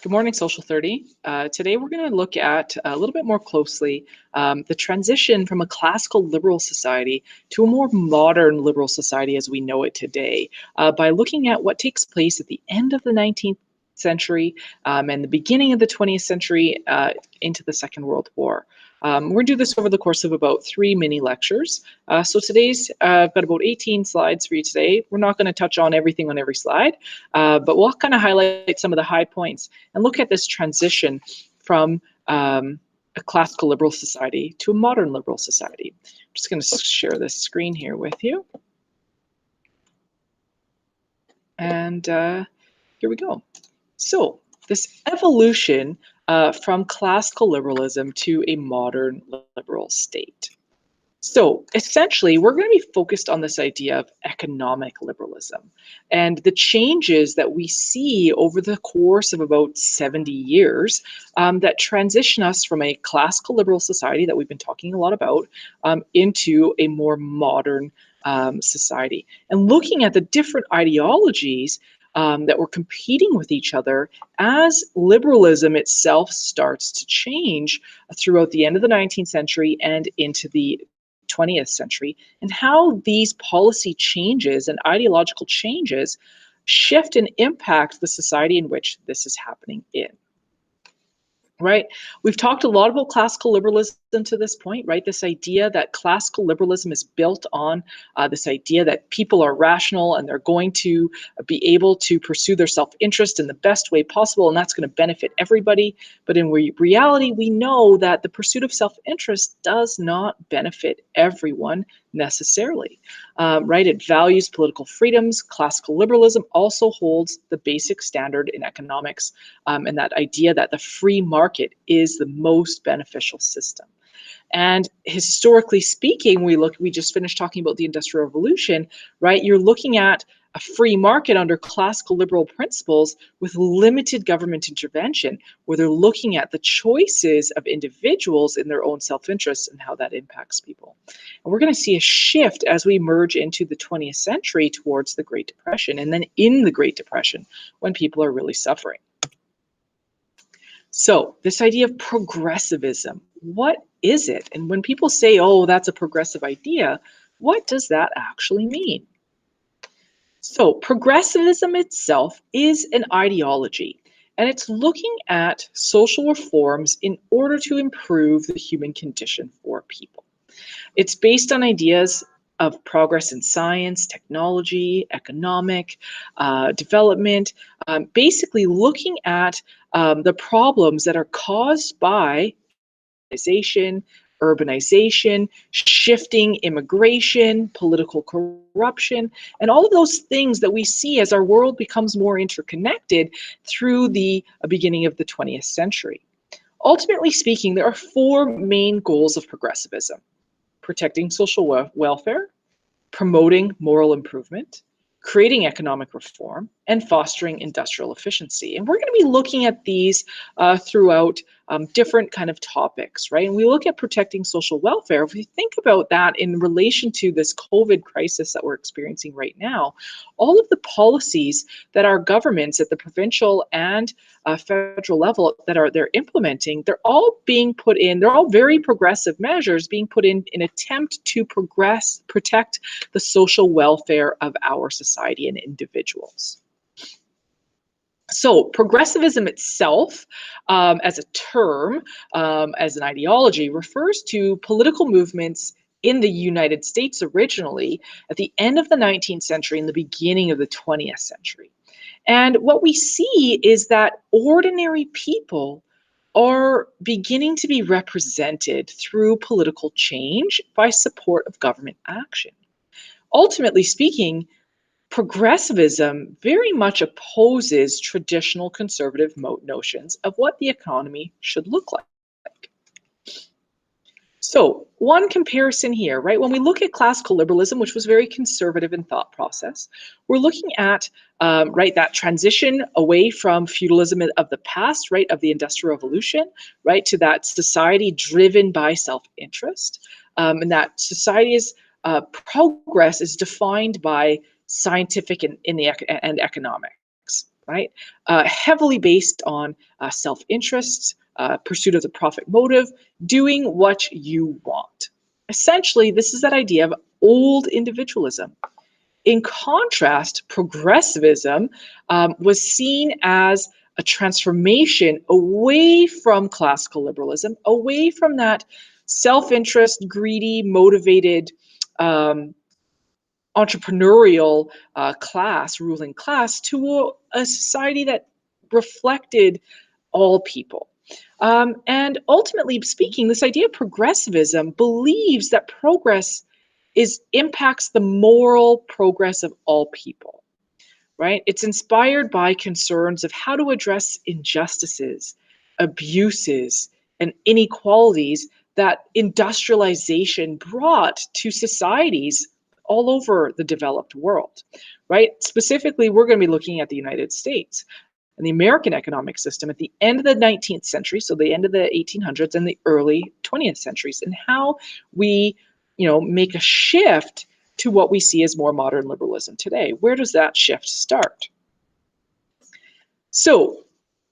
Good morning, Social 30. Today we're going to look at a little bit more closely the transition from a classical liberal society to a more modern liberal society as we know it today by looking at what takes place at the end of the 19th century and the beginning of the 20th century into the Second World War. We're going to do this over the course of about 3 mini lectures. So today's, I've got about 18 slides for you today. We're not going to touch on everything on every slide, but we'll kind of highlight some of the high points and look at this transition from a classical liberal society to a modern liberal society. I'm just going to share this screen here with you. And here we go. So this evolution from classical liberalism to a modern liberal state. So essentially, we're going to be focused on this idea of economic liberalism and the changes that we see over the course of about 70 years that transition us from a classical liberal society that we've been talking a lot about into a more modern society. And looking at the different ideologies that were competing with each other as liberalism itself starts to change throughout the end of the 19th century and into the 20th century, and how these policy changes and ideological changes shift and impact the society in which this is happening in. Right? We've talked a lot about classical liberalism to this point, right? This idea that classical liberalism is built on this idea that people are rational and they're going to be able to pursue their self-interest in the best way possible, and that's going to benefit everybody. But in reality, we know that the pursuit of self-interest does not benefit everyone necessarily, right? It values political freedoms. Classical liberalism also holds the basic standard in economics, and that idea that the free market is the most beneficial system. And historically speaking, we just finished talking about the Industrial Revolution, right? You're looking at a free market under classical liberal principles with limited government intervention, where they're looking at the choices of individuals in their own self-interest and how that impacts people. And we're going to see a shift as we merge into the 20th century towards the Great Depression, and then in the Great Depression, when people are really suffering. So this idea of progressivism, what is it? And when people say, oh, that's a progressive idea, what does that actually mean? So progressivism itself is an ideology, and it's looking at social reforms in order to improve the human condition for people. It's based on ideas of progress in science, technology, economic development, basically looking at the problems that are caused by urbanization, shifting immigration, political corruption, and all of those things that we see as our world becomes more interconnected through the beginning of the 20th century. Ultimately speaking, there are 4 main goals of progressivism: protecting social welfare, promoting moral improvement, creating economic reform, and fostering industrial efficiency. And we're going to be looking at these throughout different kind of topics, right? And we look at protecting social welfare. If we think about that in relation to this COVID crisis that we're experiencing right now, all of the policies that our governments at the provincial and federal level that they're implementing, they're all being put in, they're all very progressive measures being put in attempt to protect the social welfare of our society and individuals. So progressivism itself, as a term, as an ideology, refers to political movements in the United States originally at the end of the 19th century and the beginning of the 20th century. And what we see is that ordinary people are beginning to be represented through political change by support of government action. Ultimately speaking, progressivism very much opposes traditional conservative notions of what the economy should look like. So one comparison here, right? When we look at classical liberalism, which was very conservative in thought process, we're looking at, right, that transition away from feudalism of the past, right, of the Industrial Revolution, right, to that society driven by self-interest, and that society's progress is defined by scientific and economics. right? Heavily based on self-interest, pursuit of the profit motive, doing what you want. Essentially, this is that idea of old individualism. In contrast, progressivism was seen as a transformation away from classical liberalism, away from that self-interest, greedy, motivated, um, entrepreneurial ruling class, to a society that reflected all people. And ultimately speaking, this idea of progressivism believes that progress impacts the moral progress of all people, right? It's inspired by concerns of how to address injustices, abuses, and inequalities that industrialization brought to societies all over the developed world, right? Specifically, we're going to be looking at the United States and the American economic system at the end of the 19th century, so the end of the 1800s and the early 20th centuries, and how we, make a shift to what we see as more modern liberalism today. Where does that shift start? So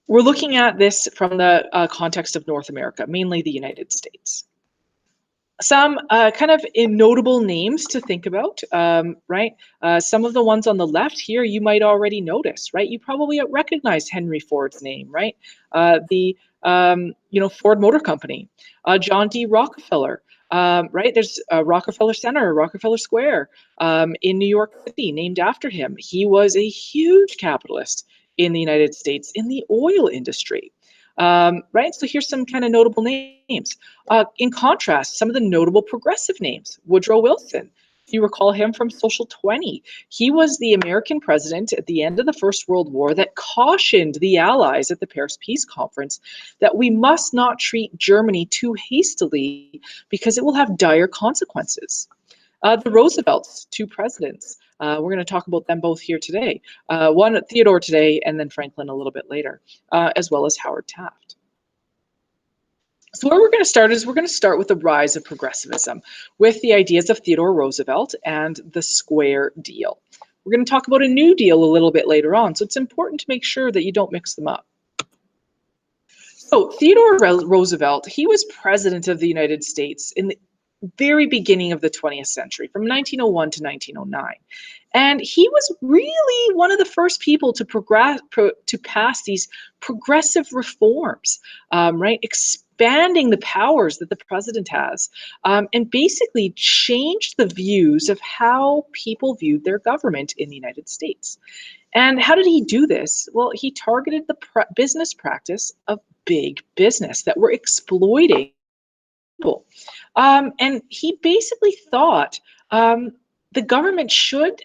we're looking at this from the context of North America, mainly the United States. Some kind of notable names to think about, right? Some of the ones on the left here you might already notice, right? You probably recognize Henry Ford's name, right? The Ford Motor Company, John D. Rockefeller, right? There's Rockefeller Center, Rockefeller Square in New York City, named after him. He was a huge capitalist in the United States in the oil industry. Right? So here's some kind of notable names. In contrast, some of the notable progressive names. Woodrow Wilson. If you recall him from Social 20, he was the American president at the end of the First World War that cautioned the Allies at the Paris Peace Conference that we must not treat Germany too hastily because it will have dire consequences. The Roosevelts, two presidents. We're going to talk about them both here today. One, Theodore today, and then Franklin a little bit later, as well as Howard Taft. So where we're going to start is we're going to start with the rise of progressivism, with the ideas of Theodore Roosevelt and the Square Deal. We're going to talk about a New Deal a little bit later on, so it's important to make sure that you don't mix them up. So Theodore Roosevelt, he was president of the United States in the very beginning of the 20th century, from 1901 to 1909. And he was really one of the first people to pass these progressive reforms, right? Expanding the powers that the president has, and basically changed the views of how people viewed their government in the United States. And how did he do this? Well, he targeted the business practice of big business that were exploiting people. And he basically thought the government should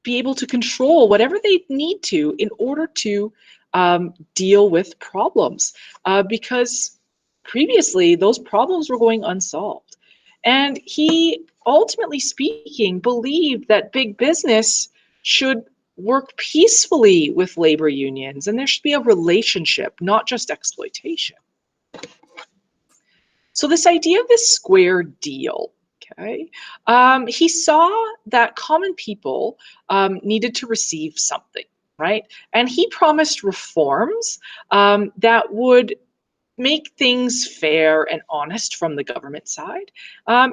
be able to control whatever they need to in order to deal with problems, because previously those problems were going unsolved. And he, ultimately speaking, believed that big business should work peacefully with labor unions, and there should be a relationship, not just exploitation. So this idea of this square deal, okay, he saw that common people needed to receive something, right? And he promised reforms that would make things fair and honest from the government side.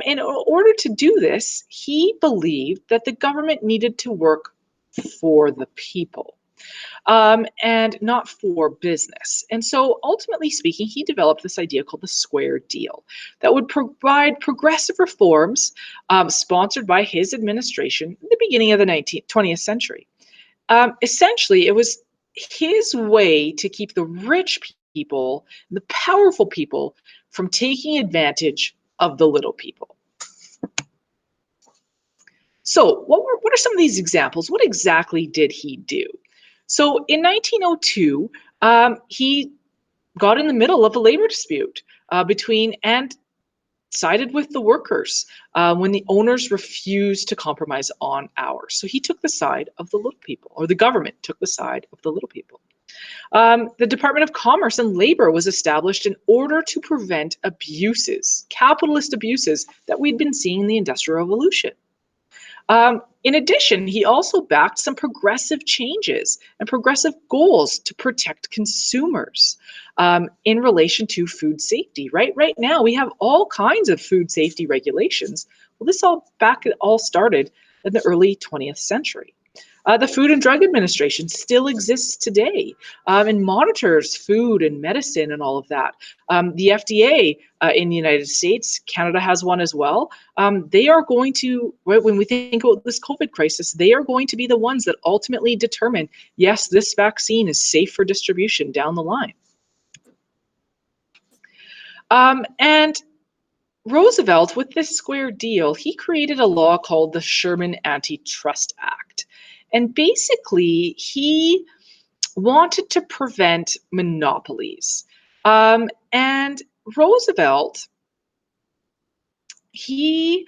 In order to do this, he believed that the government needed to work for the people, and not for business. And so ultimately speaking, he developed this idea called the Square Deal that would provide progressive reforms sponsored by his administration in the beginning of the 20th century. Essentially, it was his way to keep the rich people, the powerful people, from taking advantage of the little people. So what are some of these examples? What exactly did he do? So in 1902, he got in the middle of a labor dispute between and sided with the workers when the owners refused to compromise on hours. So he took the side of the little people, or the government took the side of the little people. The Department of Commerce and Labor was established in order to prevent abuses, capitalist abuses that we'd been seeing in the Industrial Revolution. In addition, he also backed some progressive changes and progressive goals to protect consumers in relation to food safety. Right now, we have all kinds of food safety regulations. Well, it all started in the early 20th century. The Food and Drug Administration still exists today and monitors food and medicine and all of that. The FDA in the United States, Canada has one as well. They are going to, when we think about this COVID crisis, they are going to be the ones that ultimately determine, yes, this vaccine is safe for distribution down the line. And Roosevelt, with this square deal, he created a law called the Sherman Antitrust Act. And basically, he wanted to prevent monopolies. And Roosevelt, he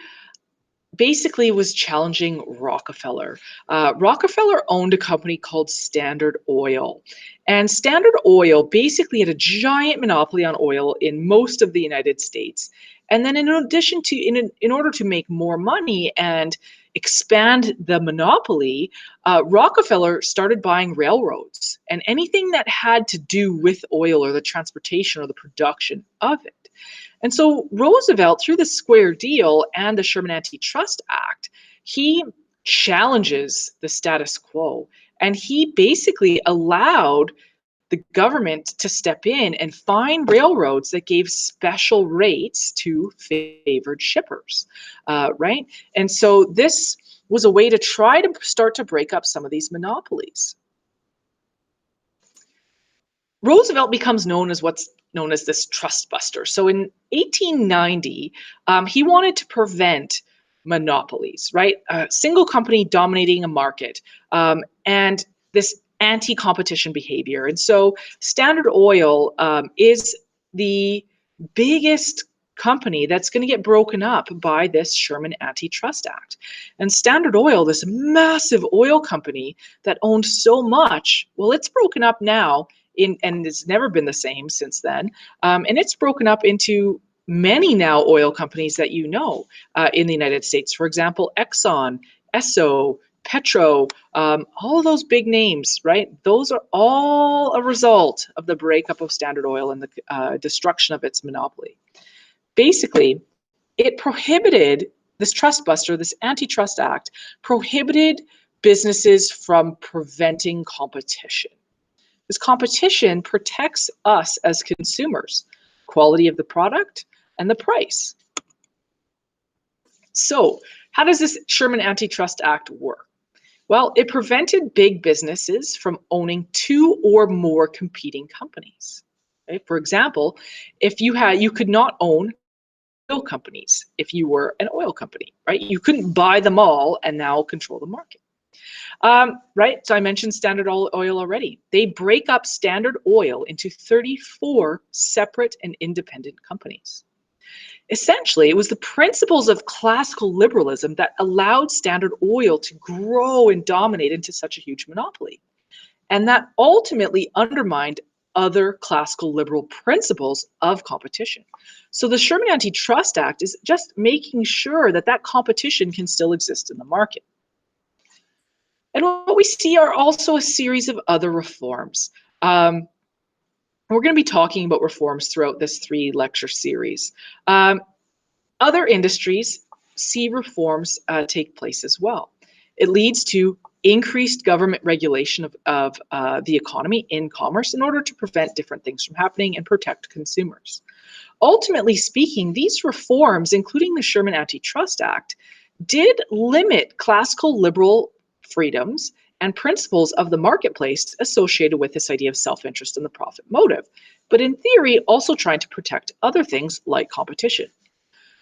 basically was challenging Rockefeller. Rockefeller owned a company called Standard Oil. And Standard Oil basically had a giant monopoly on oil in most of the United States. And then in addition to, in order to make more money and expand the monopoly, Rockefeller started buying railroads and anything that had to do with oil or the transportation or the production of it. And so Roosevelt, through the Square Deal and the Sherman Antitrust Act, he challenges the status quo. And he basically allowed the government to step in and find railroads that gave special rates to favored shippers, right? And so this was a way to try to start to break up some of these monopolies. Roosevelt becomes known as what's known as this trust buster. So in 1890, he wanted to prevent monopolies, right? A single company dominating a market, and this anti-competition behavior. And so Standard Oil is the biggest company that's going to get broken up by this Sherman Antitrust Act. And Standard Oil, this massive oil company that owned so much, well, it's broken up now and it's never been the same since then. And it's broken up into many now oil companies that you know in the United States. For example, Exxon, Esso, Petro, all of those big names, right? Those are all a result of the breakup of Standard Oil and the destruction of its monopoly. Basically, it prohibited this trust buster, this antitrust act, prohibited businesses from preventing competition. This competition protects us as consumers, quality of the product and the price. So how does this Sherman Antitrust Act work? Well, it prevented big businesses from owning two or more competing companies. Okay? For example, if you could not own oil companies if you were an oil company, right? You couldn't buy them all and now control the market. Right, so I mentioned Standard Oil already. They break up Standard Oil into 34 separate and independent companies. Essentially, it was the principles of classical liberalism that allowed Standard Oil to grow and dominate into such a huge monopoly. And that ultimately undermined other classical liberal principles of competition. So the Sherman Antitrust Act is just making sure that that competition can still exist in the market. And what we see are also a series of other reforms. We're going to be talking about reforms throughout this 3-lecture series. Other industries see reforms take place as well. It leads to increased government regulation of the economy in commerce in order to prevent different things from happening and protect consumers. Ultimately speaking, these reforms, including the Sherman Antitrust Act, did limit classical liberal freedoms and principles of the marketplace associated with this idea of self-interest and the profit motive, but in theory also trying to protect other things like competition.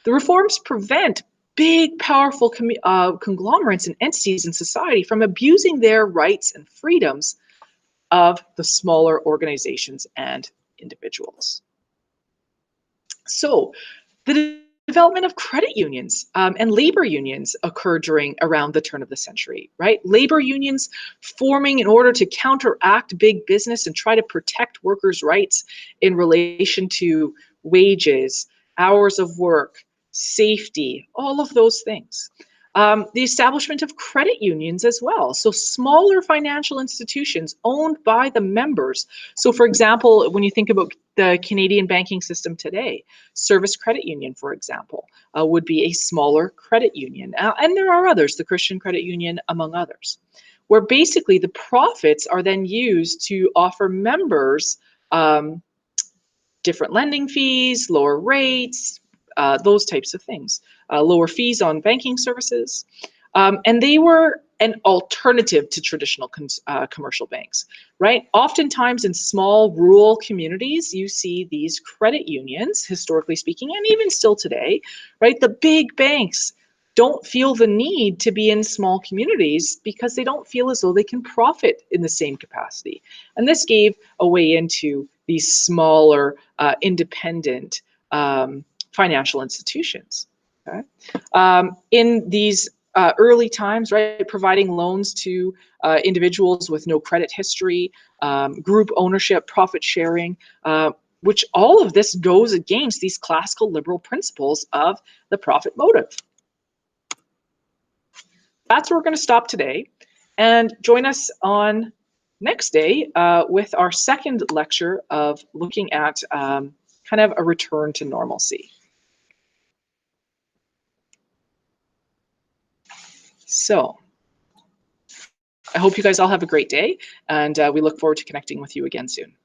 The reforms prevent big, powerful conglomerates and entities in society from abusing their rights and freedoms of the smaller organizations and individuals. So the development of credit unions and labor unions occurred around the turn of the century, right? Labor unions forming in order to counteract big business and try to protect workers' rights in relation to wages, hours of work, safety, all of those things. The establishment of credit unions as well. So smaller financial institutions owned by the members. So for example, when you think about the Canadian banking system today, Service Credit Union, for example, would be a smaller credit union. And there are others, the Christian Credit Union, among others, where basically the profits are then used to offer members different lending fees, lower rates, those types of things, lower fees on banking services. And they were an alternative to traditional commercial banks, right? Oftentimes in small rural communities, you see these credit unions, historically speaking, and even still today, right? The big banks don't feel the need to be in small communities because they don't feel as though they can profit in the same capacity. And this gave a way into these smaller, independent financial institutions. Okay? In these early times, right, providing loans to individuals with no credit history, group ownership, profit sharing, which all of this goes against these classical liberal principles of the profit motive. That's where we're going to stop today, and join us on next day with our second lecture of looking at kind of a return to normalcy. So I hope you guys all have a great day, and we look forward to connecting with you again soon.